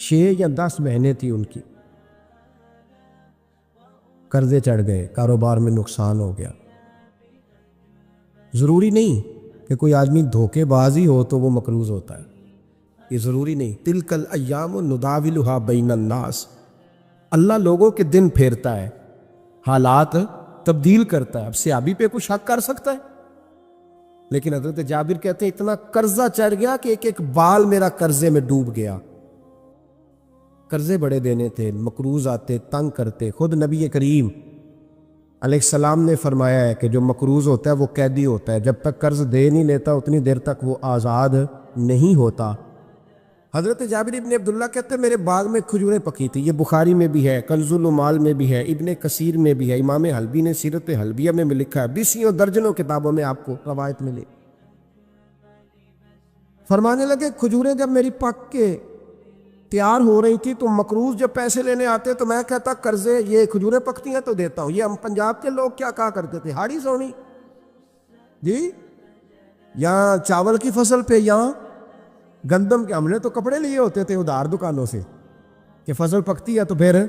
6 یا 10 بہنیں تھیں ان کی، قرضے چڑھ گئے، کاروبار میں نقصان ہو گیا۔ ضروری نہیں کہ کوئی آدمی دھوکے بازی ہو تو وہ مقروض ہوتا ہے، یہ ضروری نہیں۔ تلک الایام نداولها بین الناس، اللہ لوگوں کے دن پھیرتا ہے، حالات تبدیل کرتا ہے۔ اب سیابی پہ کچھ شک کر سکتا ہے؟ لیکن حضرت جابر کہتے ہیں اتنا قرضہ چڑھ گیا کہ ایک ایک بال میرا قرضے میں ڈوب گیا۔ قرضے بڑے دینے تھے، مقروض آتے، تنگ کرتے۔ خود نبی کریم علیہ السلام نے فرمایا ہے کہ جو مقروض ہوتا ہے وہ قیدی ہوتا ہے، جب تک قرض دے نہیں لیتا اتنی دیر تک وہ آزاد نہیں ہوتا۔ حضرت جابر ابن عبداللہ کہتے ہیں میرے باغ میں کھجوریں پکی تھی، یہ بخاری میں بھی ہے، کنز العمال میں بھی ہے، ابن کثیر میں بھی ہے، امام حلبی نے سیرت حلبیہ میں لکھا ہے، بیسیوں درجنوں کتابوں میں آپ کو روایت ملے۔ فرمانے لگے کھجوریں جب میری پک کے تیار ہو رہی تھی تو مقروض جب پیسے لینے آتے تو میں کہتا قرضے یہ کھجوریں پکتی ہیں تو دیتا ہوں۔ یہ ہم پنجاب کے لوگ کیا کہا کرتے تھے، ہاڑی سونی جی، یہاں چاول کی فصل پہ، یہاں گندم کے، ہم نے تو کپڑے لیے ہوتے تھے ادھار دکانوں سے کہ فصل پکتی ہے تو پھر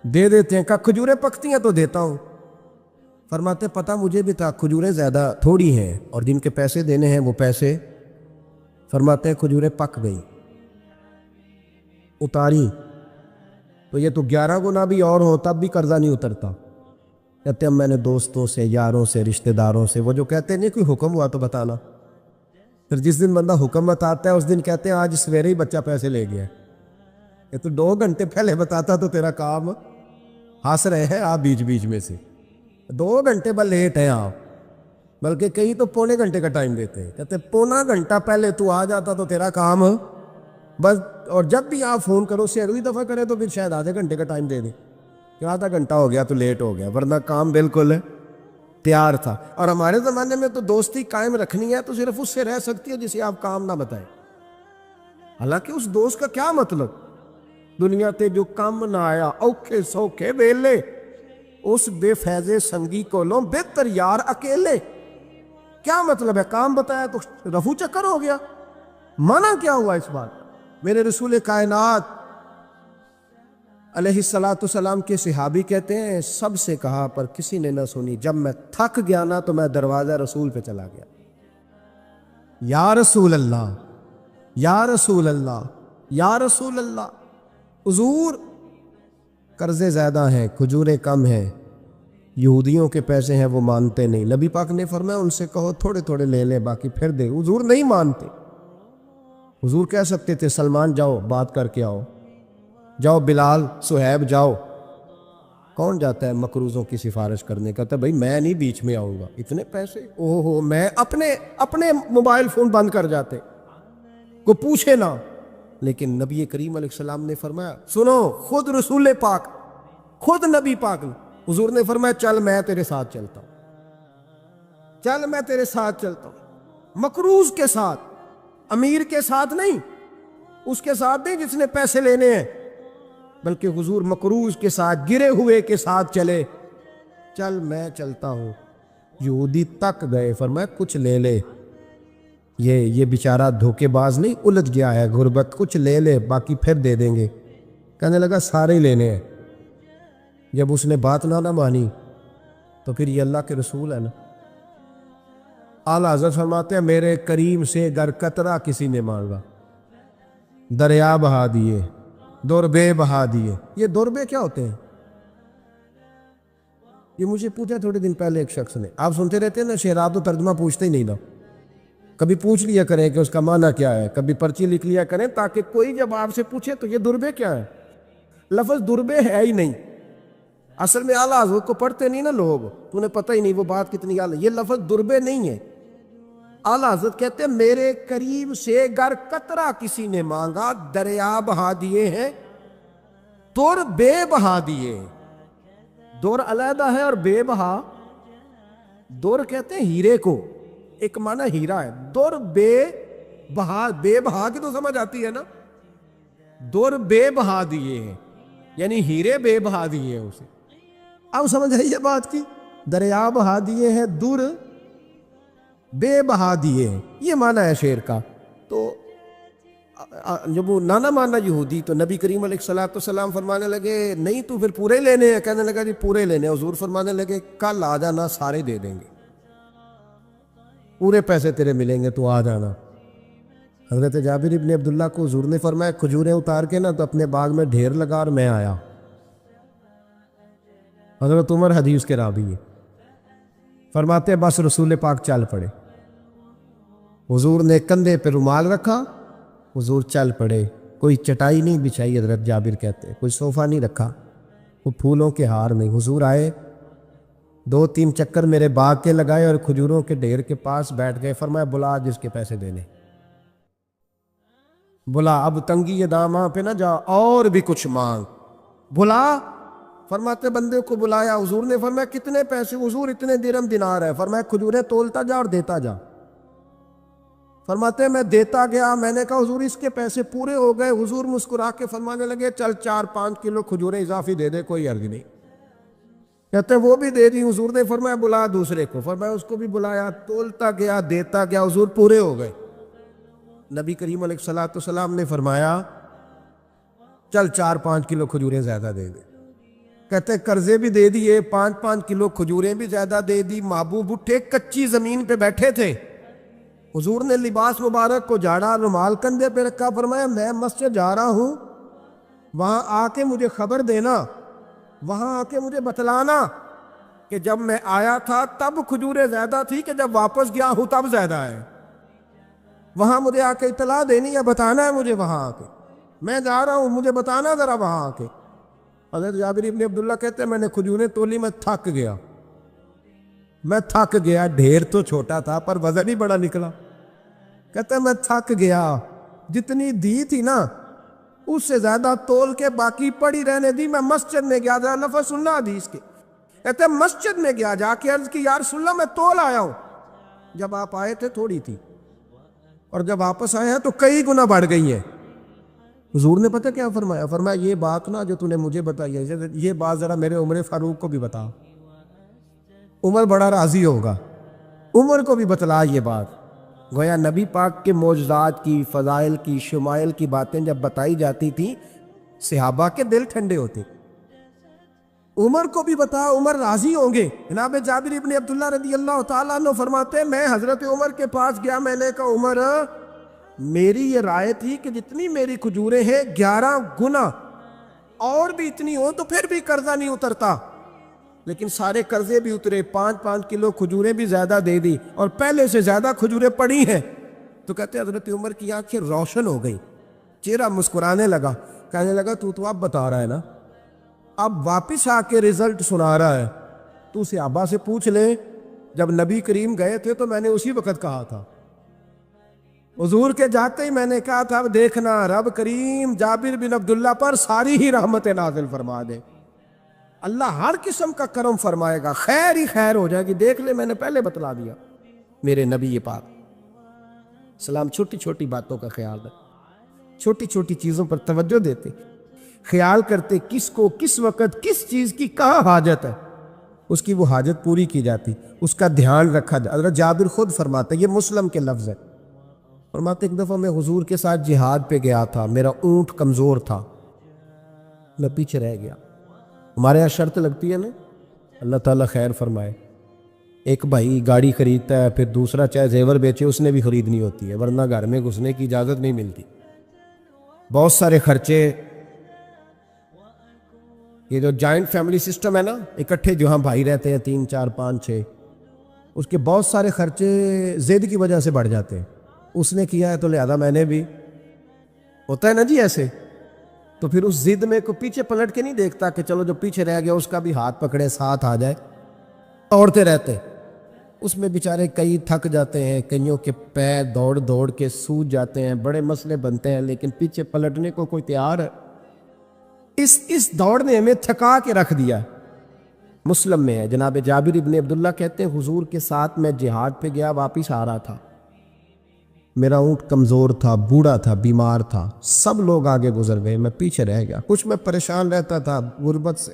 دے دیتے ہیں، کہ کھجوریں پکتی ہیں تو دیتا ہوں۔ فرماتے پتہ مجھے بھی تھا کھجوریں زیادہ تھوڑی ہیں اور جن کے پیسے دینے ہیں وہ پیسے، فرماتے ہیں کھجوریں پک گئی، اتاری تو یہ تو 11 گنا بھی اور ہو تب بھی قرضہ نہیں اترتا۔ کہتے ہیں میں نے دوستوں سے، یاروں سے، رشتہ داروں سے، وہ جو کہتے ہیں نہیں کوئی حکم ہوا تو بتانا، پھر جس دن بندہ حکم بتاتا ہے اس دن کہتے ہیں آج سویرے ہی بچہ پیسے لے گیا، یہ تو 2 گھنٹے پہلے بتاتا تو تیرا کام، ہنس رہے ہیں آپ بیچ بیچ میں سے، 2 گھنٹے بس لیٹ ہیں آپ، بلکہ کئی تو پونے گھنٹے کا ٹائم دیتے ہیں، کہتے ہیں پونا گھنٹہ پہلے تو آ جاتا تو تیرا کام بس، اور جب بھی آپ فون کرو سے اگلی دفعہ کرے تو پھر شاید آدھے گھنٹے کا ٹائم دے دیں کہ آدھا گھنٹہ ہو گیا تو لیٹ ہو گیا، ورنہ کام بالکل تیار تھا۔ اور ہمارے زمانے میں تو دوستی قائم رکھنی ہے تو صرف اس سے رہ سکتی ہے جسے آپ کام نہ بتائیں، حالانکہ اس دوست کا کیا مطلب، دنیا تے جو کام نہ آیا اوکھے سوکھے ویلے، اس بے فیض سنگی کو لو بہتر یار اکیلے، کیا مطلب ہے، کام بتایا تو رفو چکر ہو گیا، مانا کیا ہوا اس بات؟ میرے رسول کائنات علیہ السلام کے صحابی کہتے ہیں سب سے کہا پر کسی نے نہ سنی، جب میں تھک گیا نا تو میں دروازہ رسول پہ چلا گیا، یا رسول اللہ یا رسول اللہ یا رسول اللہ، حضور قرضے زیادہ ہیں، کھجوریں کم ہیں، یہودیوں کے پیسے ہیں وہ مانتے نہیں، نبی پاک نے فرمایا ان سے کہو تھوڑے تھوڑے لے لیں باقی پھر دے، حضور نہیں مانتے۔ حضور کہہ سکتے تھے سلمان جاؤ بات کر کے آؤ، جاؤ بلال صہیب جاؤ، کون جاتا ہے مقروضوں کی سفارش کرنے، کہتا ہے بھائی میں نہیں بیچ میں آؤں گا، اتنے پیسے اوہو، میں اپنے موبائل فون بند کر جاتے، کو پوچھے نہ۔ لیکن نبی کریم علیہ السلام نے فرمایا سنو، خود رسول پاک، خود نبی پاک نے، حضور نے فرمایا چل میں تیرے ساتھ چلتا ہوں، چل میں تیرے ساتھ چلتا ہوں، مقروض کے ساتھ، امیر کے ساتھ نہیں، اس کے ساتھ نہیں جس نے پیسے لینے ہیں، بلکہ حضور مقروض کے ساتھ، گرے ہوئے کے ساتھ چلے، چل میں چلتا ہوں۔ یہودی تک گئے، فرمایا کچھ لے لے، یہ بیچارہ دھوکے باز نہیں الجھ گیا ہے، غربت، کچھ لے لے باقی پھر دے دیں گے۔ کہنے لگا سارے ہی لینے ہیں۔ جب اس نے بات نہ مانی تو پھر یہ اللہ کے رسول ہے نا۔ اعلیٰ حضرت فرماتے ہیں میرے کریم سے گر قطرہ کسی نے مانگا، دریا بہا دیے، دربے بہا دیے۔ یہ دربے کیا ہوتے ہیں؟ یہ مجھے پوچھا تھوڑے دن پہلے ایک شخص نے، آپ سنتے رہتے ہیں نا شعرات و ترجمہ پوچھتے ہی نہیں نا، کبھی پوچھ لیا کریں کہ اس کا معنی کیا ہے، کبھی پرچی لکھ لیا کریں تاکہ کوئی جب آپ سے پوچھے تو یہ دربے کیا ہے، لفظ دربے ہے ہی نہیں، اصل میں اعلیٰ حضرت کو پڑھتے نہیں نا لوگ، تو انہیں پتہ ہی نہیں وہ بات کتنی اعلیٰ، یہ لفظ دربے نہیں ہے۔ اعلیٰ حضرت کہتے ہیں میرے قریب سے گر قطرہ کسی نے مانگا، دریا بہا دیے ہیں، در بے بہا دیے۔ در علیحدہ ہے اور بے بہا، در کہتے ہیں ہیرے کو، ایک معنی ہیرا ہے، در بے بہا، بے بہا کی تو سمجھ آتی ہے نا، در بے بہا دیے ہیں یعنی ہیرے بے بہا دیے ہیں اسے۔ اب سمجھ آئی یہ بات کی، دریا بہا دیے ہیں، در بے بہا دیے ہیں، یہ معنی ہے شعر کا۔ تو جب وہ نانا مانا یہودی، تو نبی کریم علیہ الصلوۃ والسلام فرمانے لگے نہیں تو پھر پورے لینے ہیں؟ کہنے لگا جی پورے لینے ہیں۔ حضور فرمانے لگے کل آ جانا، سارے دے دیں گے، پورے پیسے تیرے ملیں گے، تو آ جانا۔ حضرت جابر ابن عبداللہ کو حضور نے فرمایا کھجوریں اتار کے نا تو اپنے باغ میں ڈھیر لگا اور میں آیا۔ حضرت عمر حدیث کے راوی ہے، فرماتے ہیں بس رسول پاک چل پڑے، حضور نے کندھے پہ رومال رکھا، حضور چل پڑے۔ کوئی چٹائی نہیں بچھائی، حضرت جابر کہتے ہیں، کوئی صوفہ نہیں رکھا، وہ پھولوں کے ہار نہیں۔ حضور آئے، 2-3 چکر میرے باغ کے لگائے اور کھجوروں کے ڈھیر کے پاس بیٹھ گئے۔ فرمایا بلا جس کے پیسے دینے، بلا، اب تنگی یہ داماں پہ نہ جا، اور بھی کچھ مانگ، بلا۔ فرماتے بندے کو بلایا، حضور نے فرمایا کتنے پیسے؟ حضور اتنے درہم دینار ہے۔ فرمایا کھجوریں تولتا جا اور دیتا جا۔ فرماتے میں دیتا گیا، میں نے کہا حضور اس کے پیسے پورے ہو گئے۔ حضور مسکرا کے فرمانے لگے چل 4-5 کلو کھجوریں اضافی دے دے، کوئی عرض نہیں۔ کہتے ہیں وہ بھی دے دی۔ حضور نے فرمایا بلا دوسرے کو، فرمایا اس کو بھی بلایا، تولتا گیا، دیتا گیا، حضور پورے ہو گئے۔ نبی کریم علیہ الصلوۃ والسلام نے فرمایا چل 4-5 کلو کھجوریں زیادہ دے دے۔ کہتے قرضے بھی دے دیے، 5-5 کلو کھجوریں بھی زیادہ دے دی۔ محبوب اٹھے، کچی زمین پہ بیٹھے تھے، حضور نے لباس مبارک کو جھاڑا، رومال کندھے پہ رکھا، فرمایا میں مسجد جا رہا ہوں، وہاں آ کے مجھے خبر دینا، وہاں آ کے مجھے بتلانا کہ جب میں آیا تھا تب کھجوریں زیادہ تھی کہ جب واپس گیا ہوں تب زیادہ ہے۔ وہاں مجھے آ کے اطلاع دینی ہے، بتانا ہے مجھے، وہاں آ کے میں جا رہا ہوں، مجھے بتانا ذرا وہاں آ کے۔ حضرت جابر ابن عبداللہ کہتے ہیں میں نے کھجوریں تولی، میں تھک گیا، میں تھک گیا، ڈھیر تو چھوٹا تھا پر وزن ہی بڑا نکلا۔ کہتے ہیں میں تھک گیا، جتنی دی تھی نا اس سے زیادہ تول کے باقی پڑی رہنے دی۔ میں مسجد میں گیا، ذرا لفظ سننا حدیث کے، کہتے ہیں مسجد میں گیا، جا کے عرض کی یا رسول اللہ میں تول آیا ہوں، جب آپ آئے تھے تھوڑی تھی اور جب واپس آئے ہیں تو کئی گنا بڑھ گئی ہیں۔ حضور نے پتہ کیا فرمایا؟ فرمایا یہ بات نا جو تو نے مجھے بتائی ہے، یہ بات ذرا میرے عمر فاروق کو بھی بتا، عمر بڑا راضی ہوگا، عمر کو بھی بتلا یہ بات۔ گویا نبی پاک کے معجزات کی، فضائل کی، شمائل کی باتیں جب بتائی جاتی تھیں صحابہ کے دل ٹھنڈے ہوتے۔ عمر کو بھی بتا، عمر راضی ہوں گے۔ جناب جابر ابن عبداللہ رضی اللہ تعالیٰ عنہ فرماتے ہیں میں حضرت عمر کے پاس گیا، میں نے کہا عمر میری یہ رائے تھی کہ جتنی میری کھجوریں ہیں 11 گنا اور بھی اتنی ہو تو پھر بھی قرضہ نہیں اترتا، لیکن سارے قرضے بھی اترے، 5-5 کلو کھجوریں بھی زیادہ دے دی اور پہلے سے زیادہ کھجوریں پڑی ہیں۔ تو کہتے ہیں حضرت عمر کی آنکھیں روشن ہو گئی، چہرہ مسکرانے لگا، کہنے لگا تو اب بتا رہا ہے نا، اب واپس آ کے رزلٹ سنا رہا ہے، تو صحابہ سے پوچھ لے جب نبی کریم گئے تھے تو میں نے اسی وقت کہا تھا، حضور کے جاتے ہی میں نے کہا تھا اب دیکھنا رب کریم جابر بن عبداللہ پر ساری ہی رحمتیں نازل فرما دے، اللہ ہر قسم کا کرم فرمائے گا، خیر ہی خیر ہو جائے گی، دیکھ لے میں نے پہلے بتلا دیا۔ میرے نبی پاک سلام چھوٹی چھوٹی باتوں کا خیال رکھتے، چھوٹی چھوٹی چیزوں پر توجہ دیتے، خیال کرتے کس کو کس وقت کس چیز کی کہاں حاجت ہے، اس کی وہ حاجت پوری کی جاتی، اس کا دھیان رکھا جاتا۔ حضرت جابر خود فرماتے، یہ مسلم کے لفظ ہے، فرماتے ایک دفعہ میں حضور کے ساتھ جہاد پہ گیا تھا، میرا اونٹ کمزور تھا، میں پیچھے رہ گیا۔ ہمارے یہاں شرط لگتی ہے نا، اللہ تعالیٰ خیر فرمائے، ایک بھائی گاڑی خریدتا ہے پھر دوسرا چاہے زیور بیچے اس نے بھی خریدنی ہوتی ہے، ورنہ گھر میں گھسنے کی اجازت نہیں ملتی، بہت سارے خرچے۔ یہ جو جوائنٹ فیملی سسٹم ہے نا، اکٹھے جو ہاں بھائی رہتے ہیں 3 4 5 6، اس کے بہت سارے خرچے ضد کی وجہ سے بڑھ جاتے ہیں، اس نے کیا ہے تو لہذا میں نے بھی، ہوتا ہے نا جی ایسے، تو پھر اس ضد میں کو پیچھے پلٹ کے نہیں دیکھتا کہ چلو جو پیچھے رہ گیا اس کا بھی ہاتھ پکڑے ساتھ آ جائے، دوڑتے رہتے، اس میں بیچارے کئی تھک جاتے ہیں، کئیوں کے پیر دوڑ دوڑ کے سوج جاتے ہیں، بڑے مسئلے بنتے ہیں، لیکن پیچھے پلٹنے کو کوئی تیار ہے؟ اس دوڑ نے ہمیں تھکا کے رکھ دیا۔ مسلم میں ہے، جناب جابر ابن عبداللہ کہتے ہیں حضور کے ساتھ میں جہاد پہ گیا، واپس آ رہا تھا، میرا اونٹ کمزور تھا، بوڑھا تھا، بیمار تھا، سب لوگ آگے گزر گئے، میں پیچھے رہ گیا، کچھ میں پریشان رہتا تھا غربت سے،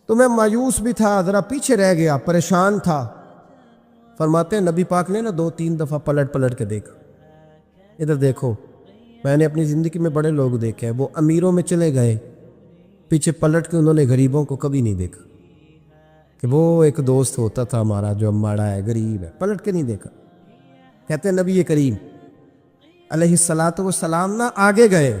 تو میں مایوس بھی تھا، ذرا پیچھے رہ گیا، پریشان تھا۔ فرماتے ہیں نبی پاک نے نا 2-3 دفعہ پلٹ کے دیکھا، ادھر دیکھو، میں نے اپنی زندگی میں بڑے لوگ دیکھے ہیں، وہ امیروں میں چلے گئے، پیچھے پلٹ کے انہوں نے غریبوں کو کبھی نہیں دیکھا کہ وہ ایک دوست ہوتا تھا ہمارا جو ماڑا ہے، غریب ہے، پلٹ کے نہیں دیکھا۔ کہتے ہیں نبی کریم علیہ الصلاۃ والسلام نہ آگے گئے،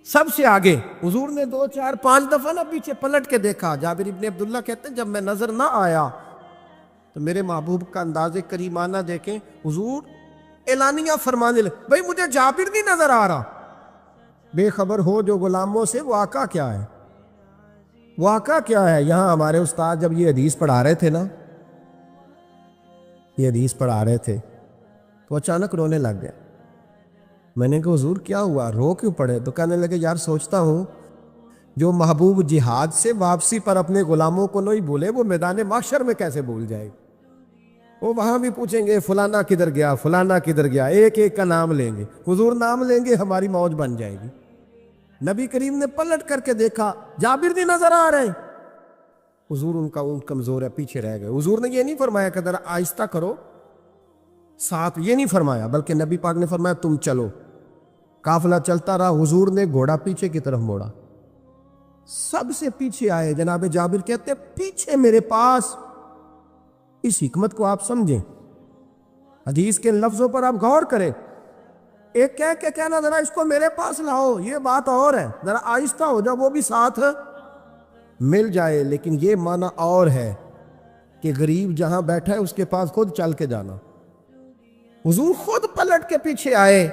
سب سے آگے۔ حضور نے 2 4 5 دفعہ نہ پیچھے پلٹ کے دیکھا۔ جابر ابن عبداللہ کہتے ہیں جب میں نظر نہ آیا تو میرے محبوب کا انداز کریمانہ دیکھیں، حضور اعلانیہ فرمانے لگے، بھئی مجھے جابر نہیں نظر آ رہا۔ بے خبر ہو جو غلاموں سے، واقعہ کیا ہے؟ واقعہ کیا ہے؟ یہاں ہمارے استاد جب یہ حدیث پڑھا رہے تھے نا، یہ حدیث پڑھا رہے تھے تو اچانک رونے لگ گیا۔ میں نے کہا حضور کیا ہوا، رو کیوں پڑے؟ تو کہنے لگے یار سوچتا ہوں جو محبوب جہاد سے واپسی پر اپنے غلاموں کو نہیں بھولے، وہ میدان محشر میں کیسے بھول جائے؟ وہ وہاں بھی پوچھیں گے فلانا کدھر گیا، فلانا کدھر گیا، ایک ایک کا نام لیں گے۔ حضور نام لیں گے ہماری موج بن جائے گی۔ نبی کریم نے پلٹ کر کے دیکھا، جابر نہیں نظر آ رہے۔ حضور ان کا اونٹ کمزور ہے، پیچھے رہ گئے۔ حضور نے یہ نہیں فرمایا کہ ذرا آہستہ کرو ساتھ، یہ نہیں فرمایا، بلکہ نبی پاک نے فرمایا تم چلو۔ قافلہ چلتا رہا، حضور نے گھوڑا پیچھے کی طرف موڑا، سب سے پیچھے آئے۔ جناب جابر کہتے ہیں پیچھے میرے پاس۔ اس حکمت کو آپ سمجھیں، حدیث کے لفظوں پر آپ غور کریں۔ ایک کہہ کے کہنا ذرا اس کو میرے پاس لاؤ، یہ بات اور ہے، ذرا آہستہ ہو جا، وہ بھی ساتھ مل جائے۔ لیکن یہ معنی اور ہے کہ غریب جہاں بیٹھا ہے اس کے پاس خود چل کے جانا۔ حضور خود پلٹ کے پیچھے آئے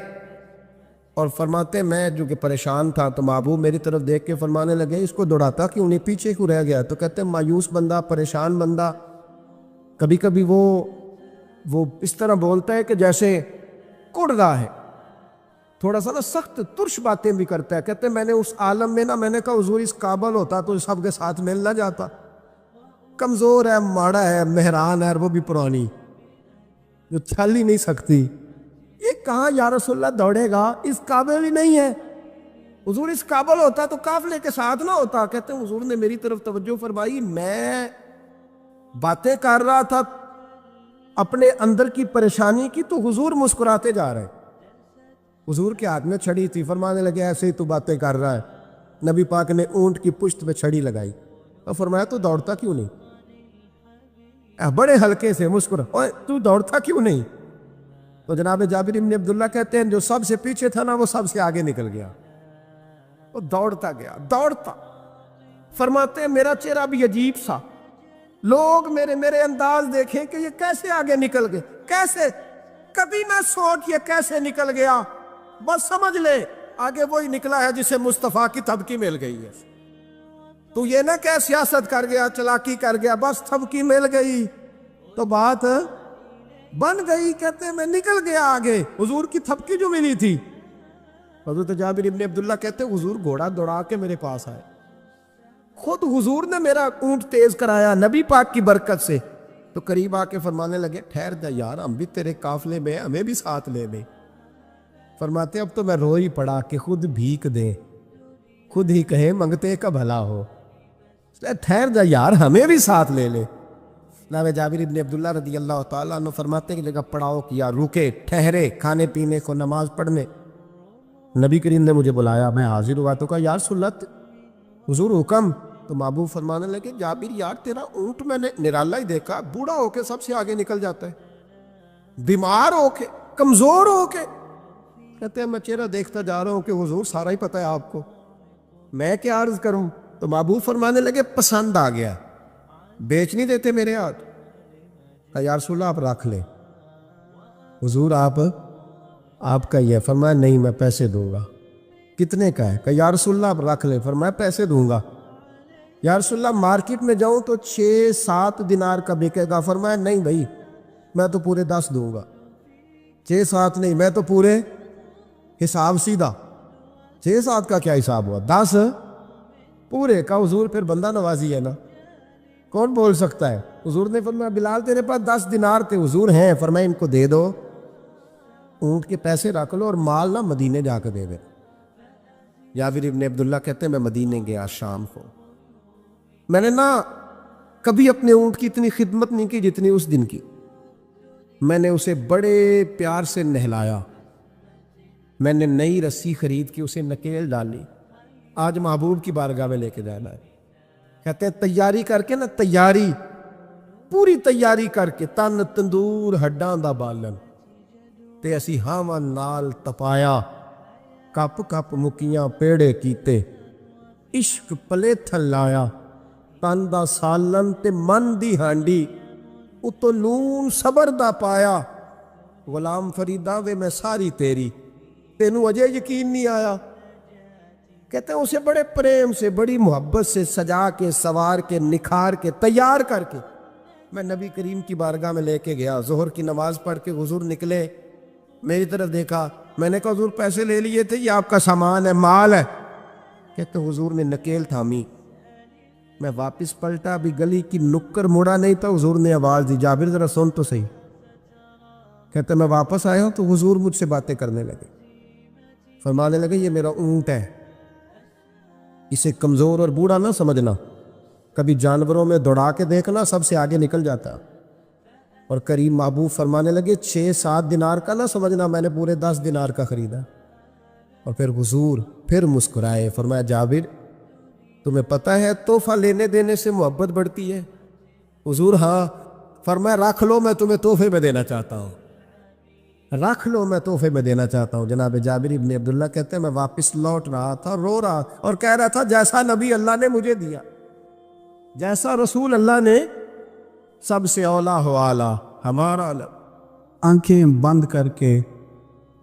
اور فرماتے میں جو کہ پریشان تھا تو محبوب میری طرف دیکھ کے فرمانے لگے اس کو دوڑاتا کیوں نہیں، پیچھے کیوں رہ گیا؟ تو کہتے ہیں مایوس بندہ، پریشان بندہ کبھی کبھی وہ اس طرح بولتا ہے کہ جیسے کڑ رہا ہے، تھوڑا سا نا سخت ترش باتیں بھی کرتا ہے۔ کہتے ہیں میں نے اس عالم میں نا، میں نے کہا حضور اس قابل ہوتا تو سب کے ساتھ مل نہ جاتا، کمزور ہے، ماڑا ہے، مہران ہے، اور وہ بھی پرانی جو چل ہی نہیں سکتی، یہ کہاں یا رسول اللہ دوڑے گا، اس قابل ہی نہیں ہے۔ حضور اس قابل ہوتا تو قافلے کے ساتھ نہ ہوتا۔ کہتے ہیں حضور نے میری طرف توجہ فرمائی، میں باتیں کر رہا تھا اپنے اندر کی پریشانی کی، تو حضور مسکراتے جا رہے۔ حضور کے ہاتھ میں چھڑی تھی، فرمانے لگے ایسے ہی تو باتیں کر رہا ہے۔ نبی پاک نے اونٹ کی پشت میں چھڑی لگائی اور فرمایا تو دوڑتا کیوں نہیں؟ بڑے ہلکے سے مسکرا، اوے تو دوڑتا کیوں نہیں؟ تو جناب جابر ابن عبداللہ کہتے ہیں جو سب سے پیچھے تھا نا وہ سب سے آگے نکل گیا، وہ دوڑتا گیا، دوڑتا۔ فرماتے ہیں میرا چہرہ بھی عجیب سا، لوگ میرے انداز دیکھیں کہ یہ کیسے آگے نکل گئے، کیسے، کبھی نہ سوچ یہ کیسے نکل گیا، بس سمجھ لے آگے وہی نکلا ہے جسے مصطفیٰ کی تھبکی مل گئی ہے۔ تو یہ نہ کہ سیاست کر گیا، چلاکی کر گیا، بس تھبکی مل گئی تو بات بن گئی۔ کہتے ہیں میں نکل گیا آگے، حضور کی تھبکی جو ملی تھی۔ حضرت جابر ابن عبداللہ کہتے ہیں حضور گھوڑا دوڑا کے میرے پاس آئے، خود حضور نے میرا اونٹ تیز کرایا نبی پاک کی برکت سے۔ تو قریب آ کے فرمانے لگے ٹھہر جا یار، ہم بھی تیرے قافلے میں، ہمیں بھی ساتھ لے لے۔ فرماتے اب تو میں رو ہی پڑا کہ خود بھیک دے، خود ہی کہے منگتے کا بھلا ہو، ٹھہر جا یار ہمیں بھی ساتھ لے لے۔ جناب جابر ابن عبداللہ رضی اللہ تعالیٰ عنہ فرماتے ہیں کہ جگہ پڑاؤ کیا، رکے، ٹھہرے کھانے پینے کو، نماز پڑھنے۔ نبی کریم نے مجھے بلایا، میں حاضر ہوا تو کہا یا رسول اللہ حضور حکم۔ تو محبوب فرمانے لگے جابر یار تیرا اونٹ میں نے نرالا ہی دیکھا، بوڑھا ہو کے سب سے آگے نکل جاتا ہے، بیمار ہو کے، کمزور ہو کے۔ کہتے ہیں میں چہرہ دیکھتا جا رہا ہوں کہ حضور سارا ہی پتہ ہے آپ کو، میں کیا عرض کروں؟ تو محبوب فرمانے لگے پسند آ گیا، بیچ نہیں دیتے میرے ہاتھ؟ کہا یا رسول اللہ آپ رکھ لیں۔ حضور آپ کا یہ؟ فرمایا نہیں میں پیسے دوں گا۔ کتنے کا ہے؟ کہا یا رسول اللہ آپ رکھ لیں۔ فرمایا پیسے دوں گا۔ یا رسول اللہ مارکیٹ میں جاؤں تو 6-7 دینار کا بکے گا۔ فرمایا نہیں بھائی میں تو پورے 10 دوں گا۔ 6-7 نہیں، میں تو پورے حساب سیدھا، 6-7 کا کیا حساب ہوا، 10 پورے کا۔ حضور پھر بندہ نوازی ہے نا، کون بول سکتا ہے؟ حضور نے فرمایا بلال تیرے پاس 10 دینار تھے؟ حضور ہیں۔ فرمایا ان کو دے دو، اونٹ کے پیسے رکھ لو اور مال نہ مدینے جا کے دے دے۔ جابر ابن عبداللہ کہتے ہیں میں مدینے گیا شام کو، میں نے نا کبھی اپنے اونٹ کی اتنی خدمت نہیں کی جتنی اس دن کی۔ میں نے اسے بڑے پیار سے نہلایا، میں نے نئی رسی خرید کے اسے نکیل ڈالی، آج محبوب کی بارگاہ میں لے کے جانا ہے۔ کہتے ہیں تیاری کر کے نا، تیاری پوری تیاری کر کے، تن تندور ہڈاں دا بالن تے اسی ہاواں نال تپایا، کپ کپ مکیاں پیڑے کیتے، عشق پلے تھلایا، تن دا سالن تے من دی ہانڈی، اتو لون صبر دا پایا، غلام فریدا وے میں ساری تیری، تینوں اجے یقین نہیں آیا۔ کہتے ہیں اسے بڑے پریم سے، بڑی محبت سے سجا کے، سوار کے، نکھار کے، تیار کر کے میں نبی کریم کی بارگاہ میں لے کے گیا۔ ظہر کی نماز پڑھ کے حضور نکلے، میری طرف دیکھا، میں نے کہا حضور پیسے لے لیے تھے، یہ آپ کا سامان ہے، مال ہے؟ کہتے حضور نے نکیل تھامی، میں واپس پلٹا، ابھی گلی کی نکر مڑا نہیں تھا، حضور نے آواز دی، جابر ذرا سن تو صحیح۔ کہتے میں واپس آیا ہوں تو حضور مجھ سے باتیں کرنے لگے، فرمانے لگے یہ میرا اونٹ ہے، اسے کمزور اور بوڑھا نہ سمجھنا، کبھی جانوروں میں دوڑا کے دیکھنا، سب سے آگے نکل جاتا۔ اور کریم محبوب فرمانے لگے 6-7 دینار کا نہ سمجھنا، میں نے پورے 10 دینار کا خریدا۔ اور پھر حضور پھر مسکرائے، فرمایا جابر تمہیں پتہ ہے تحفہ لینے دینے سے محبت بڑھتی ہے؟ حضور ہاں۔ فرمایا رکھ لو، میں تمہیں تحفے میں دینا چاہتا ہوں، رکھ لو، میں تحفے میں دینا چاہتا ہوں۔ جناب جابر ابن عبداللہ کہتے ہیں میں واپس لوٹ رہا تھا، رو رہا اور کہہ رہا تھا جیسا نبی اللہ نے مجھے دیا، جیسا رسول اللہ نے، سب سے اولا ہو اعلیٰ ہمارا علم۔ آنکھیں بند کر کے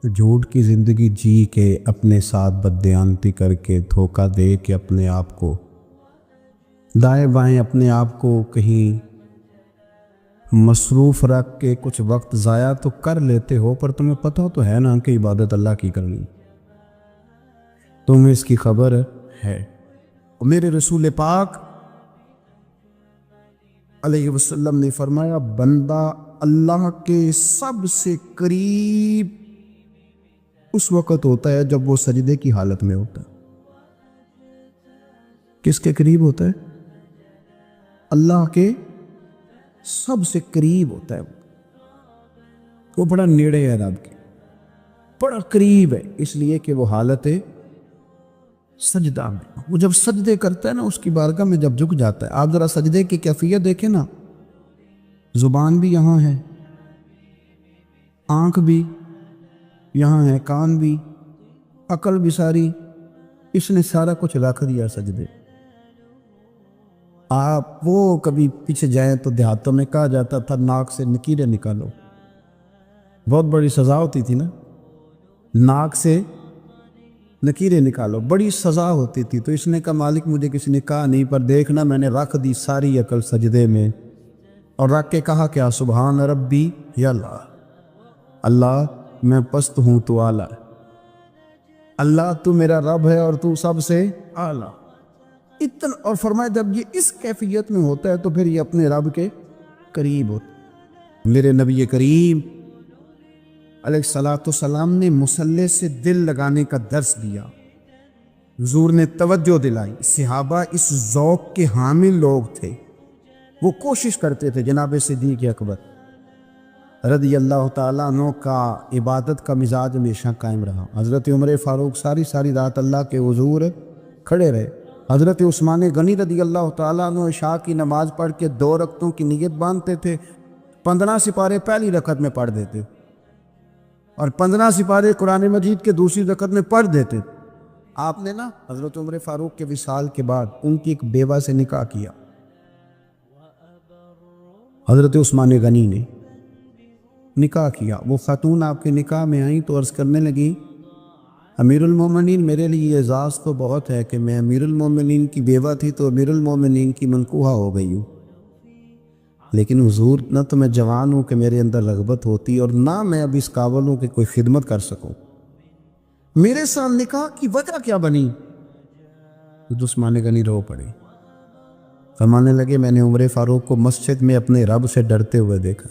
جھوٹ کی زندگی جی کے، اپنے ساتھ بددیانتی کر کے، دھوکہ دے کے، اپنے آپ کو دائیں بائیں، اپنے آپ کو کہیں مصروف رکھ کے کچھ وقت ضائع تو کر لیتے ہو، پر تمہیں پتہ تو ہے نا کہ عبادت اللہ کی کرنی، تمہیں اس کی خبر ہے۔ میرے رسول پاک علیہ وسلم نے فرمایا بندہ اللہ کے سب سے قریب اس وقت ہوتا ہے جب وہ سجدے کی حالت میں ہوتا ہے۔ کس کے قریب ہوتا ہے؟ اللہ کے سب سے قریب ہوتا ہے، وہ بڑا نیڑے ہے رب کے، بڑا قریب ہے، اس لیے کہ وہ حالت سجدہ میں، وہ جب سجدے کرتا ہے نا، اس کی بارگاہ میں جب جھک جاتا ہے۔ آپ ذرا سجدے کی کیفیت دیکھیں نا، زبان بھی یہاں ہے، آنکھ بھی یہاں ہے، کان بھی، عقل بھی ساری، اس نے سارا کچھ رکھ دیا سجدے۔ آپ وہ کبھی پیچھے جائیں تو دیہاتوں میں کہا جاتا تھا ناک سے نکیریں نکالو، بہت بڑی سزا ہوتی تھی نا، ناک سے نکیریں نکالو، بڑی سزا ہوتی تھی۔ تو اس نے کہا مالک مجھے کسی نے کہا نہیں، پر دیکھنا میں نے رکھ دی ساری عقل سجدے میں، اور رکھ کے کہا کیا؟ سبحان ربی یا اللہ، اللہ میں پست ہوں تو اعلیٰ، اللہ تو میرا رب ہے اور تو سب سے اعلیٰ اتنا۔ اور فرمایا جب یہ اس کیفیت میں ہوتا ہے تو پھر یہ اپنے رب کے قریب ہوتا ہے۔ میرے نبی کریم علیہ السلام نے مصلی سے دل لگانے کا درس دیا، حضور نے توجہ دلائی، صحابہ اس ذوق کے حامل لوگ تھے، وہ کوشش کرتے تھے۔ جناب صدیق اکبر رضی اللہ تعالیٰ عنہ کا عبادت کا مزاج ہمیشہ قائم رہا۔ حضرت عمر فاروق ساری رات اللہ کے حضور کھڑے رہے۔ حضرت عثمان غنی رضی اللہ تعالیٰ عنہ عشاء کی نماز پڑھ کے 2 رکعتوں کی نیت باندھتے تھے، 15 سپارے پہلی رکعت میں پڑھ دیتے اور 15 سپارے قرآن مجید کے دوسری رکعت میں پڑھ دیتے۔ آپ نے نا حضرت عمر فاروق کے وصال کے بعد ان کی ایک بیوہ سے نکاح کیا، حضرت عثمان غنی نے نکاح کیا۔ وہ خاتون آپ کے نکاح میں آئیں تو عرض کرنے لگی امیر المومنین میرے لیے اعزاز تو بہت ہے کہ میں امیر المومنین کی بیوہ تھی تو امیر المومنین کی منکوحہ ہو گئی ہوں، لیکن حضور نہ تو میں جوان ہوں کہ میرے اندر رغبت ہوتی اور نہ میں اب اس قابل ہوں کہ کوئی خدمت کر سکوں، میرے ساتھ نکاح کی وجہ کیا بنی؟ عثمان غنی رو پڑے، فرمانے لگے میں نے عمر فاروق کو مسجد میں اپنے رب سے ڈرتے ہوئے دیکھا،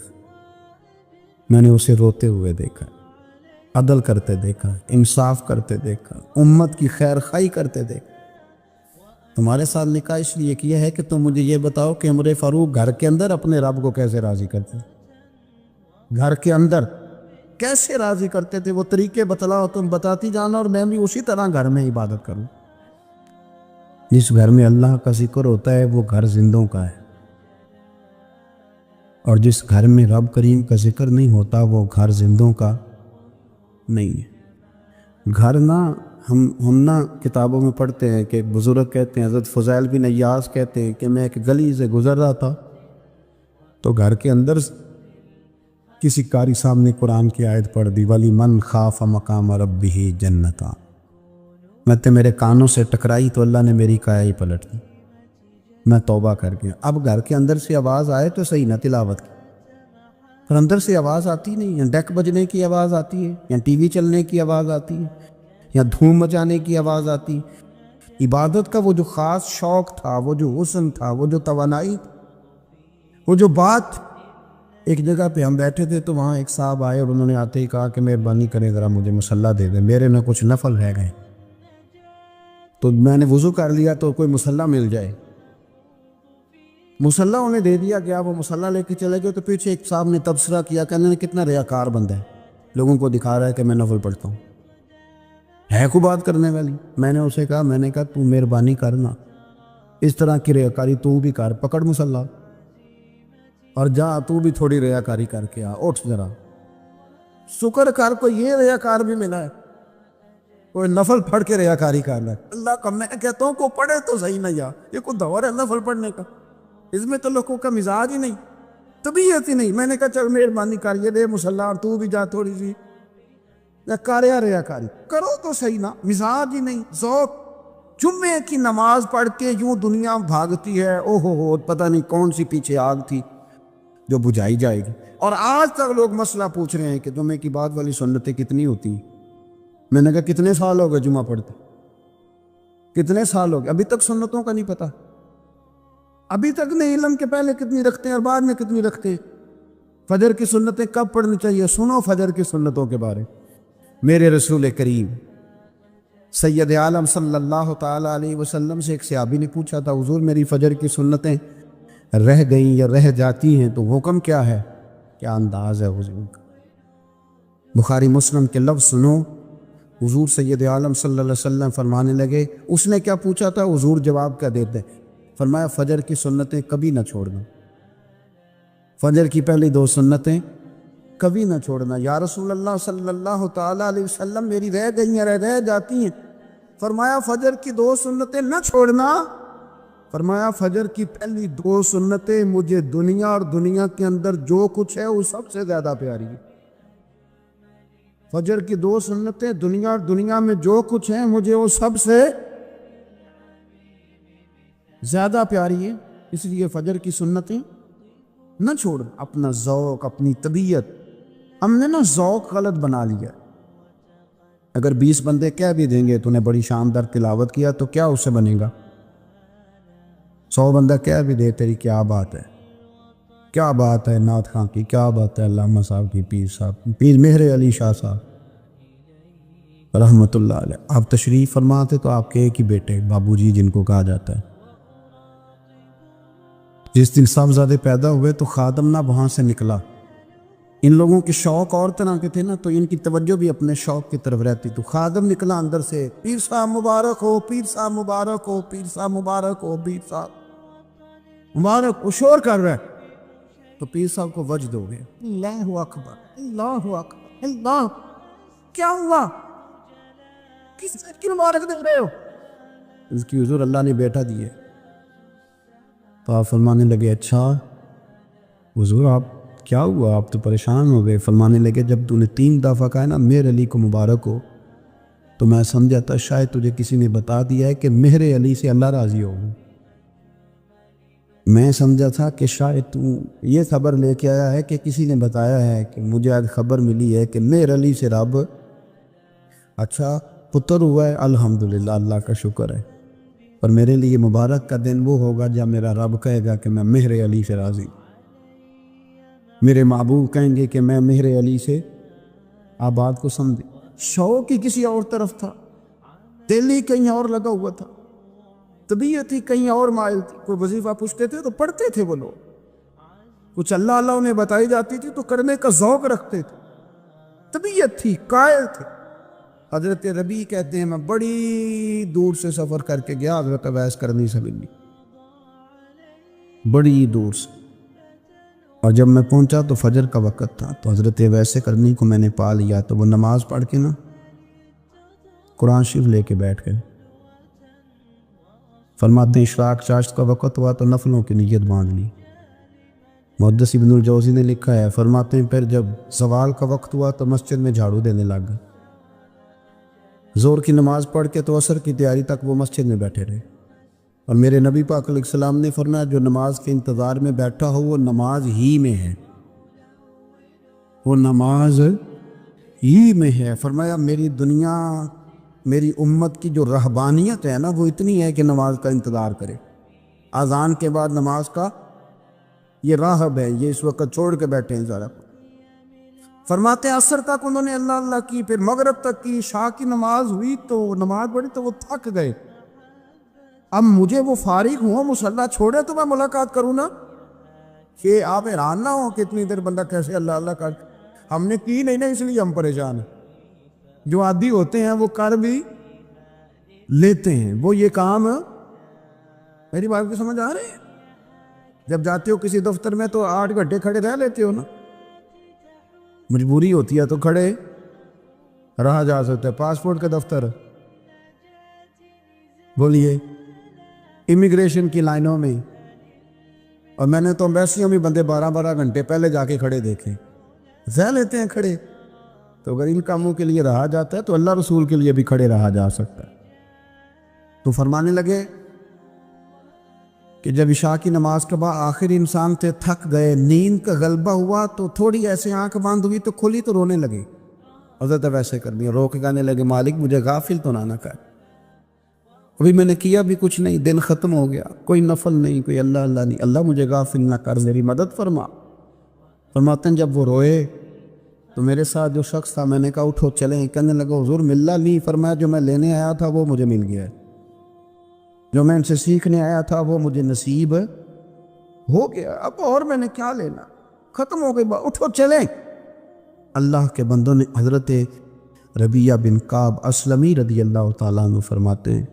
میں نے اسے روتے ہوئے دیکھا، عدل کرتے دیکھا، انصاف کرتے دیکھا، امت کی خیر خواہی کرتے دیکھا۔ تمہارے ساتھ نکاح اس لیے کیا ہے کہ تم مجھے یہ بتاؤ کہ عمر فاروق گھر کے اندر اپنے رب کو کیسے راضی کرتے، گھر کے اندر کیسے راضی کرتے تھے، وہ طریقے بتلاؤ، تم بتاتی جانا اور میں بھی اسی طرح گھر میں عبادت کروں۔ جس گھر میں اللہ کا ذکر ہوتا ہے وہ گھر زندوں کا ہے، اور جس گھر میں رب کریم کا ذکر نہیں ہوتا وہ گھر زندوں کا نہیں ہے۔ گھر نا ہم نا کتابوں میں پڑھتے ہیں کہ بزرگ کہتے ہیں، حضرت فضیل بن عیاض کہتے ہیں کہ میں ایک گلی سے گزر رہا تھا تو گھر کے اندر کسی قاری صاحب نے قرآن کی آیت پڑھ دی، ولی من خاف مقام ربہ جنتا۔ میں تے میرے کانوں سے ٹکرائی تو اللہ نے میری کایا ہی پلٹ دی، میں توبہ کر گیا۔ اب گھر کے اندر سے آواز آئے تو صحیح نہ تلاوت کی، پر اندر سے آواز آتی نہیں، یا ڈیک بجنے کی آواز آتی ہے، یا ٹی وی چلنے کی آواز آتی ہے، یا دھوم مچانے کی آواز آتی۔ عبادت کا وہ جو خاص شوق تھا، وہ جو حسن تھا، وہ جو توانائی، وہ جو بات۔ ایک جگہ پہ ہم بیٹھے تھے تو وہاں ایک صاحب آئے اور انہوں نے آتے ہی کہا کہ مہربانی کریں ذرا مجھے مصلی دے دیں، میرے میں کچھ نفل رہ گئے۔ تو میں نے وضو کر لیا تو کوئی مصلی مل جائے، مصلی انہیں دے دیا گیا، وہ مصلی لے کے چلے گئے۔ تو پیچھے ایک صاحب نے تبصرہ کیا کہ انہوں نے کتنا ریاکار بندہ ہے، لوگوں کو دکھا رہا ہے کہ میں نفل پڑھتا ہوں، ہے کو بات کرنے والی۔ میں نے اسے کہا تو مہربانی کرنا، اس طرح کی ریاکاری تو بھی کر، پکڑ مصلی اور جا تو بھی تھوڑی ریاکاری کر کے آ، اٹھ ذرا شکر کر، کوئی یہ ریاکار بھی ملا ہے، کوئی نفل پڑھ کے ریاکاری کر رہا ہے۔ اللہ کا میں کہتا ہوں کو پڑھے تو صحیح نہ، یا یہ کوئی دور ہے نفل پڑھنے کا؟ اس میں تو لوگوں کا مزاج ہی نہیں، طبیعت ہی نہیں۔ میں نے کہا چل مہربانی کر یہ دے مصلی اور تو بھی جا تھوڑی سی ریاکاری کرو تو صحیح نا، مزاج ہی نہیں، ذوق۔ جمعے کی نماز پڑھ کے یوں دنیا بھاگتی ہے، او ہو پتہ نہیں کون سی پیچھے آگ تھی جو بجھائی جائے گی، اور آج تک لوگ مسئلہ پوچھ رہے ہیں کہ جمعے کی بعد والی سنتیں کتنی ہوتی ہیں۔ میں نے کہا کتنے سال ہو گئے جمعہ پڑھتے، کتنے سال ہو گئے، ابھی تک سنتوں کا نہیں پتہ، ابھی تک نہیں علم کے پہلے کتنی رکھتے ہیں اور بعد میں کتنی رکھتے ہیں۔ فجر کی سنتیں کب پڑھنی چاہیے؟ سنو فجر کی سنتوں کے بارے۔ میرے رسول کریم سید عالم صلی اللہ تعالیٰ علیہ وسلم سے ایک صحابی نے پوچھا تھا، حضور میری فجر کی سنتیں رہ گئیں یا رہ جاتی ہیں تو حکم کیا ہے؟ کیا انداز ہے حضور کا، بخاری مسلم کے لفظ سنو۔ حضور سید عالم صلی اللہ علیہ وسلم فرمانے لگے، اس نے کیا پوچھا تھا؟ حضور جواب کیا دیتے؟ فرمایا فجر کی سنتیں کبھی نہ چھوڑنا، فجر کی پہلی 2 سنتیں کبھی نہ چھوڑنا۔ یا رسول اللہ صلی اللہ تعالیٰ علیہ وسلم میری رہ گئی ہیں، رہ جاتی ہیں۔ فرمایا فجر کی 2 سنتیں نہ چھوڑنا، فرمایا فجر کی پہلی 2 سنتیں مجھے دنیا اور دنیا کے اندر جو کچھ ہے وہ سب سے زیادہ پیاری ہے۔ فجر کی 2 سنتیں دنیا اور دنیا میں جو کچھ ہے مجھے وہ سب سے زیادہ پیاری ہے، اس لیے فجر کی سنتیں نہ چھوڑ۔ اپنا ذوق، اپنی طبیعت، ہم نے نا ذوق غلط بنا لیا۔ اگر 20 بندے کہہ بھی دیں گے تو نے بڑی شاندار تلاوت کیا تو کیا اس سے بنے گا؟ 100 بندہ کہہ بھی دے تیری کیا بات ہے، کیا بات ہے نعت خاں کی، کیا بات ہے علامہ صاحب کی، پیر صاحب، پیر مہر علی شاہ صاحب رحمۃ اللہ علیہ۔ آپ تشریف فرماتے تو آپ کے ایک ہی بیٹے بابو جی جن کو کہا جاتا ہے، جس دن صاحبزادے پیدا ہوئے تو خادم نہ وہاں سے نکلا۔ ان لوگوں کے شوق اور طرح کے تھے نا، تو ان کی توجہ بھی اپنے شوق کی طرف رہتی۔ تو خادم نکلا اندر سے، پیر صاحب مبارک ہو، پیر صاحب مبارک ہو، پیر صاحب مبارک ہو، پیر صاحب مبارک، وہ شور کر رہا ہے۔ تو پیر صاحب کو وجد ہو گیا، اللہ اکبر، اللہ اکبر، اللہ، کیا ہوا؟ کس چیز کی مبارک دے رہے ہو؟ اس کی حضور اللہ نے بیٹا دیے۔ تو آپ فرمانے لگے اچھا حضور آپ کیا ہوا، آپ تو پریشان ہو گئے۔ فرمانے لگے جب تو نے 3 دفعہ کہا نا مہر علی کو مبارک ہو تو میں سمجھا تھا شاید تجھے کسی نے بتا دیا ہے کہ مہر علی سے اللہ راضی ہو۔ میں سمجھا تھا کہ شاید تو یہ خبر لے کے آیا ہے کہ کسی نے بتایا ہے کہ مجھے آج خبر ملی ہے کہ مہر علی سے رب، اچھا پتر ہوا ہے، الحمدللہ اللہ کا شکر ہے، پر میرے لیے مبارک کا دن وہ ہوگا جب میرا رب کہے گا کہ میں مہر علی سے راضی، میرے محبوب کہیں گے کہ میں مہر علی سے۔ آپ بات کو سمجھے، شوق ہی کسی اور طرف تھا، دل ہی کہیں اور لگا ہوا تھا، طبیعت ہی کہیں اور مائل تھی۔ کوئی وظیفہ پوچھتے تھے تو پڑھتے تھے وہ لوگ، کچھ اللہ اللہ انہیں بتائی جاتی تھی تو کرنے کا ذوق رکھتے تھے، طبیعت تھی، قائل تھے۔ حضرت ربیع کہتے ہیں میں بڑی دور سے سفر کر کے گیا حضرت اویس کرنی سے ملنی، بڑی دور سے، اور جب میں پہنچا تو فجر کا وقت تھا، تو حضرت اویس کرنی کو میں نے پا لیا، تو وہ نماز پڑھ کے نا قرآن شریف لے کے بیٹھ گئے۔ فرماتے ہیں اشراق چاشت کا وقت ہوا تو نفلوں کی نیت باندھ لی۔ محدث ابن الجوزی نے لکھا ہے، فرماتے ہیں پھر جب زوال کا وقت ہوا تو مسجد میں جھاڑو دینے لگ گئے۔ زور کی نماز پڑھ کے تو عصر کی تیاری تک وہ مسجد میں بیٹھے رہے، اور میرے نبی پاک علیہ السلام نے فرمایا جو نماز کے انتظار میں بیٹھا ہو وہ نماز ہی میں ہے، وہ نماز ہی میں ہے۔ فرمایا میری دنیا، میری امت کی جو رہبانیت ہے نا وہ اتنی ہے کہ نماز کا انتظار کرے، اذان کے بعد نماز کا یہ راہب ہے، یہ اس وقت چھوڑ کے بیٹھے ہیں ذرا۔ فرماتے ہیں عصر تک انہوں نے اللہ اللہ کی، پھر مغرب تک کی، عشاء کی نماز ہوئی تو نماز پڑھی تو وہ تھک گئے۔ اب مجھے وہ فارغ ہوں مصلی چھوڑے تو میں ملاقات کروں نا، کہ آپ حیران نہ ہوں کہ اتنی دیر بندہ کیسے اللہ اللہ کر، ہم نے کی نہیں نا اس لیے ہم پریشان ہیں۔ جو عادی ہوتے ہیں وہ کر بھی لیتے ہیں، وہ یہ کام، میری بات کو سمجھ آ رہے ہیں؟ جب جاتے ہو کسی دفتر میں تو 8 گھنٹے کھڑے رہ لیتے ہو نا، مجبوری ہوتی ہے تو کھڑے رہا جا سکتا ہے۔ پاسپورٹ کا دفتر، بولیے امیگریشن کی لائنوں میں، اور میں نے تو ایمبیسیوں میں بندے 12 گھنٹے پہلے جا کے کھڑے دیکھے، رہ لیتے ہیں کھڑے۔ تو اگر ان کاموں کے لیے رہا جاتا ہے تو اللہ رسول کے لیے بھی کھڑے رہا جا سکتا ہے۔ تو فرمانے لگے کہ جب عشاء کی نماز کے بعد آخر انسان تھے، تھک گئے، نیند کا غلبہ ہوا تو تھوڑی ایسے آنکھ بند ہوئی تو کھلی تو رونے لگے۔ حضرت ویسے کر دیا، رو کے کہنے لگے مالک مجھے غافل تو نہ کر، ابھی میں نے کیا بھی کچھ نہیں، دن ختم ہو گیا، کوئی نفل نہیں، کوئی اللہ اللہ نہیں، اللہ مجھے غافل نہ کر، میری مدد فرما۔ فرماتے ہیں جب وہ روئے تو میرے ساتھ جو شخص تھا میں نے کہا اٹھو چلیں، کہنے لگا حضور ملنا نہیں، فرمایا جو میں لینے آیا تھا وہ مجھے مل گیا ہے، جو میں ان سے سیکھنے آیا تھا وہ مجھے نصیب ہو گیا، اب اور میں نے کیا لینا، ختم ہو گئی بات، اٹھو چلیں۔ اللہ کے بندوں نے حضرت ربیعہ بن کعب اسلمی رضی اللہ تعالیٰ عنہ فرماتے ہیں،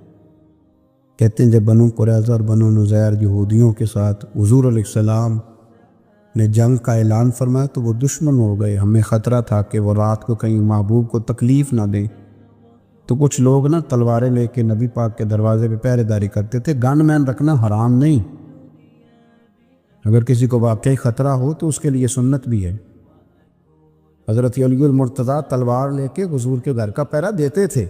کہتے ہیں جب بنو قریظہ اور بنو نذیر یہودیوں کے ساتھ حضور علیہ السلام نے جنگ کا اعلان فرمایا تو وہ دشمن ہو گئے، ہمیں خطرہ تھا کہ وہ رات کو کہیں محبوب کو تکلیف نہ دیں، تو کچھ لوگ نا تلواریں لے کے نبی پاک کے دروازے پہ پہرے داری کرتے تھے۔ گن مین رکھنا حرام نہیں، اگر کسی کو واقعی خطرہ ہو تو اس کے لیے سنت بھی ہے۔ حضرت علی المرتضیٰ تلوار لے کے حضور کے گھر کا پہرا دیتے تھے۔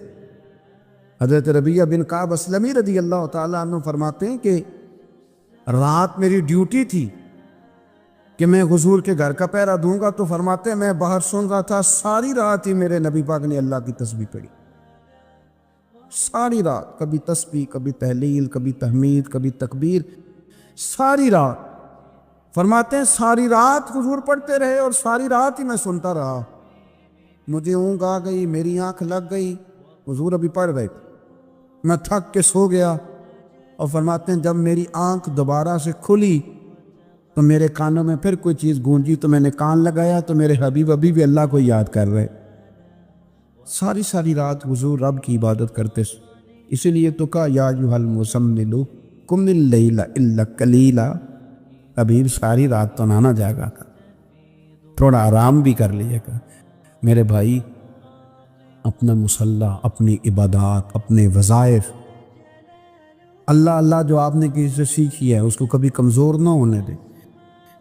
حضرت ربیعہ بن کعب اسلمی رضی اللہ تعالیٰ عنہ فرماتے ہیں کہ رات میری ڈیوٹی تھی کہ میں حضور کے گھر کا پہرا دوں گا، تو فرماتے ہیں میں باہر سن رہا تھا، ساری رات ہی میرے نبی پاک نے اللہ کی تسبیح پڑھی، ساری رات، کبھی تسبیح، کبھی تہلیل، کبھی تحمید، کبھی تکبیر، ساری رات۔ فرماتے ہیں ساری رات حضور پڑھتے رہے اور ساری رات ہی میں سنتا رہا، مجھے اونگ آ گئی، میری آنکھ لگ گئی، حضور ابھی پڑھ رہے تھے، میں تھک کے سو گیا، اور فرماتے ہیں جب میری آنکھ دوبارہ سے کھلی تو میرے کانوں میں پھر کوئی چیز گونجی، تو میں نے کان لگایا تو میرے حبیب ابھی بھی اللہ کو یاد کر رہے۔ ساری رات حضور رب کی عبادت کرتے، اسی لیے تو کہا یا ایھا المزمل قم اللیل الا قلیلا، حبیب ساری رات تو نہ جاگا کر، تھوڑا آرام بھی کر لیا کر۔ میرے بھائی اپنا مصلی، اپنی عبادات، اپنے وظائف، اللہ اللہ جو آپ نے کسی سے سیکھی ہے اس کو کبھی کمزور نہ ہونے دیں۔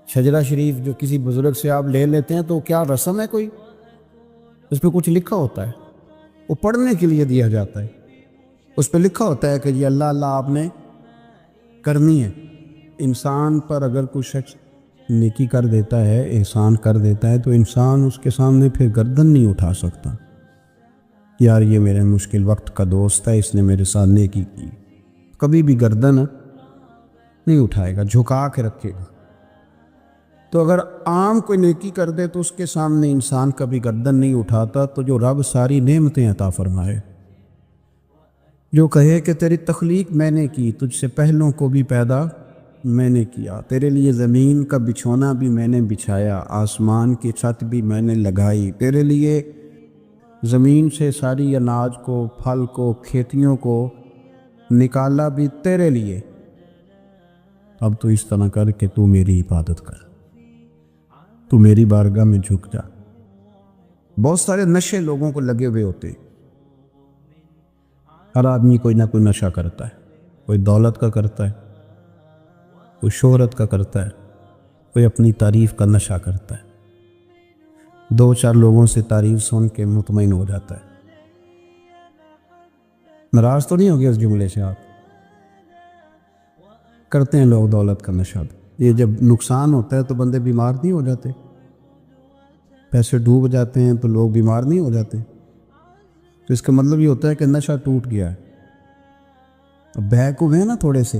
شجرہ شریف جو کسی بزرگ سے آپ لے لیتے ہیں تو کیا رسم ہے کوئی؟ اس پہ کچھ لکھا ہوتا ہے، وہ پڑھنے کے لیے دیا جاتا ہے، اس پہ لکھا ہوتا ہے کہ یہ اللہ اللہ آپ نے کرنی ہے۔ انسان پر اگر کوئی شخص نیکی کر دیتا ہے، احسان کر دیتا ہے، تو انسان اس کے سامنے پھر گردن نہیں اٹھا سکتا، یار یہ میرے مشکل وقت کا دوست ہے، اس نے میرے ساتھ نیکی کی، کبھی بھی گردن نہیں اٹھائے گا، جھکا کے رکھے گا۔ تو اگر عام کوئی نیکی کر دے تو اس کے سامنے انسان کبھی گردن نہیں اٹھاتا، تو جو رب ساری نعمتیں عطا فرمائے، جو کہے کہ تیری تخلیق میں نے کی، تجھ سے پہلوں کو بھی پیدا میں نے کیا، تیرے لیے زمین کا بچھونا بھی میں نے بچھایا، آسمان کی چھت بھی میں نے لگائی، تیرے لیے زمین سے ساری اناج کو، پھل کو، کھیتیوں کو نکالا بھی تیرے لیے۔ اب تو اس طرح کر کہ تو میری عبادت کر، تو میری بارگاہ میں جھک جا۔ بہت سارے نشے لوگوں کو لگے ہوئے ہوتے ہیں، ہر آدمی کوئی نہ کوئی نشہ کرتا ہے، کوئی دولت کا کرتا ہے، کوئی شہرت کا کرتا ہے، کوئی اپنی تعریف کا نشہ کرتا ہے، دو چار لوگوں سے تعریف سن کے مطمئن ہو جاتا ہے۔ ناراض تو نہیں ہو گیا اس جملے سے؟ آپ کرتے ہیں لوگ دولت کا نشہ، یہ جب نقصان ہوتا ہے تو بندے بیمار نہیں ہو جاتے؟ پیسے ڈوب جاتے ہیں تو لوگ بیمار نہیں ہو جاتے؟ تو اس کا مطلب یہ ہوتا ہے کہ نشہ ٹوٹ گیا ہے۔ اب بیک ہوئے ہیں نا تھوڑے سے،